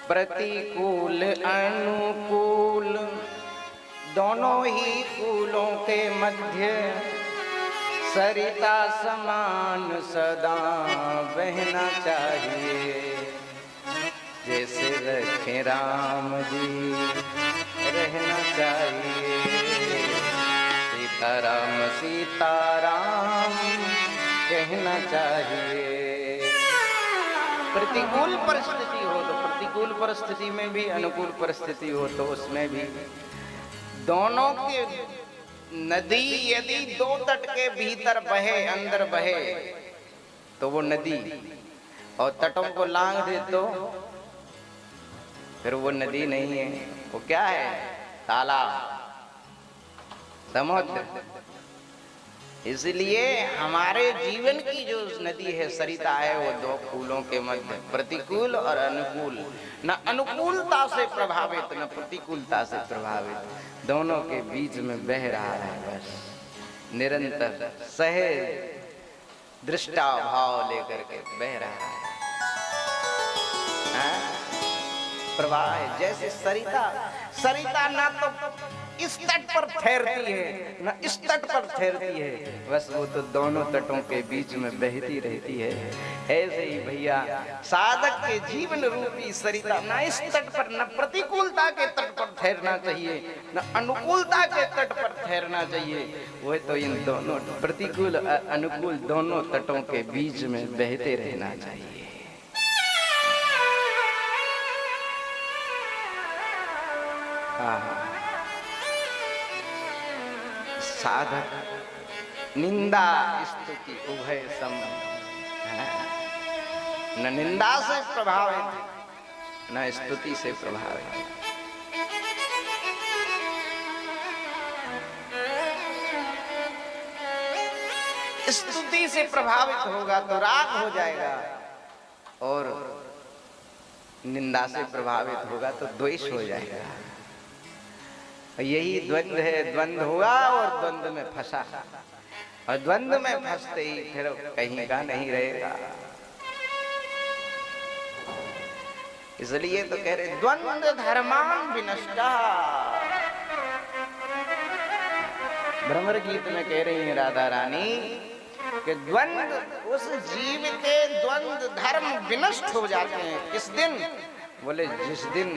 प्रतिकूल अनुकूल दोनों ही कूलों के मध्य सरिता समान सदा बहना चाहिए। जैसे रखे राम जी रहना चाहिए। सीताराम सीताराम कहना चाहिए। प्रतिकूल परिस्थिति हो तो प्रतिकूल परिस्थिति में भी, अनुकूल परिस्थिति हो तो उसमें भी, दोनों के नदी यदि दो तट के भीतर बहे, अंदर बहे, तो वो नदी, और तटों को लांग दे तो फिर वो नदी नहीं है, वो क्या है? तालाब, समुद्र। इसलिए हमारे जीवन की जो नदी है, सरिता है, वो दो कूलों के मध्य, प्रतिकूल और अनुकूल, न अनुकूलता से प्रभावित न प्रतिकूलता से प्रभावित, दोनों के बीच में बह रहा है। बस निरंतर सहज दृष्टा भाव लेकर के बह रहा है। प्रवाह है जैसे सरिता। सरिता ना तो इस तट पर ठहरती है ना इस तट पर ठहरती है, बस वो तो दोनों तटों के बीच में बहती रहती है। ऐसे ही भैया साधक के जीवन रूपी सरिता ना इस तट पर, न प्रतिकूलता के तट पर ठहरना चाहिए न अनुकूलता के तट पर ठहरना चाहिए। वह तो इन दोनों प्रतिकूल अनुकूल दोनों तटों के बीच में बहते रहना चाहिए। साधक निंदा स्तुति उभय सम, न निंदा से प्रभावित न स्तुति से प्रभावित। स्तुति से प्रभावित होगा तो राग हो जाएगा, और निंदा से प्रभावित होगा तो द्वेष हो जाएगा। यही द्वंद्व है, द्वंद्व हुआ और द्वंद्व में फंसा, और द्वंद्व में फंसते ही फिर कहीं का नहीं रहेगा। इसलिए तो कह रहे द्वंद्व धर्मान विनष्टा। भ्रमर गीत में कह रही है राधा रानी कि द्वंद्व, उस जीव के द्वंद्व धर्म विनष्ट हो जाते हैं। किस दिन? बोले जिस दिन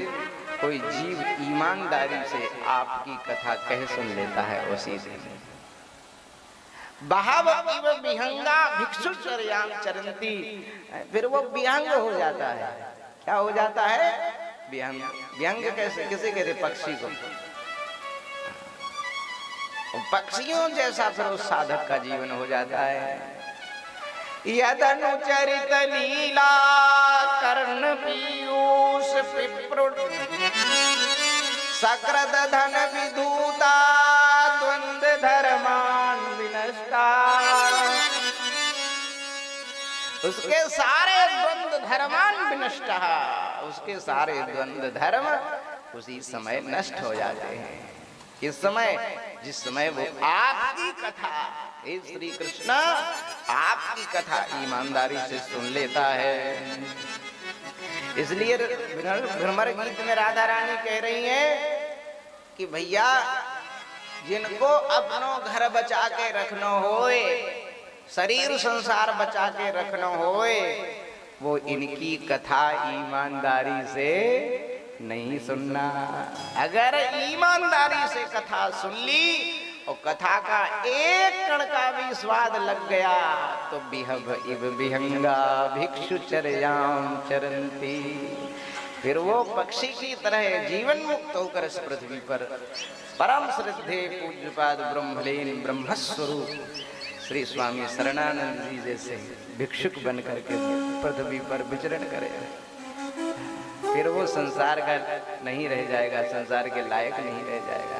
कोई जीव ईमानदारी से आपकी कथा कह सुन लेता है, उसी दिन। बहाव इव विहंगा भिक्षुचर्याम चरंती, फिर वो विहंग हो जाता है। क्या हो जाता है? विहंग। विहंग कैसे, किसे कहते? पक्षी को। पक्षियों जैसा फिर उस साधक का जीवन हो जाता है। यदनुचरित लीला कर्ण पीयूष पिप्रुट सकृत धन विधूता द्वंद्व धर्मान विनष्टा। उसके सारे द्वंद्व धर्मान विनष्टा, उसके सारे द्वंद्व धर्म उसी समय नष्ट हो जाते हैं। इस समय, जिस समय वो आपकी कथा, हे श्री कृष्ण, आपकी कथा ईमानदारी से सुन लेता है। इसलिए भ्रमर गीत में राधा रानी कह रही है कि भैया जिनको अपनो घर बचा के रखना होए, शरीर संसार बचा के रखना होए, वो इनकी कथा ईमानदारी से नहीं सुनना। अगर ईमानदारी से कथा सुन ली और कथा का एक कण का भी स्वाद लग गया तो बिहब इव विहंगा भिक्षुचर्याम चरंती, फिर वो पक्षी की तरह जीवन मुक्त होकर इस पृथ्वी पर परम श्रद्धे पूज्यपाद ब्रह्मलीन ब्रह्मस्वरूप श्री स्वामी शरणानंद जी जैसे भिक्षुक बन करके पृथ्वी पर विचरण करे। फिर वो संसार का नहीं रह जाएगा, संसार के लायक नहीं रह जाएगा।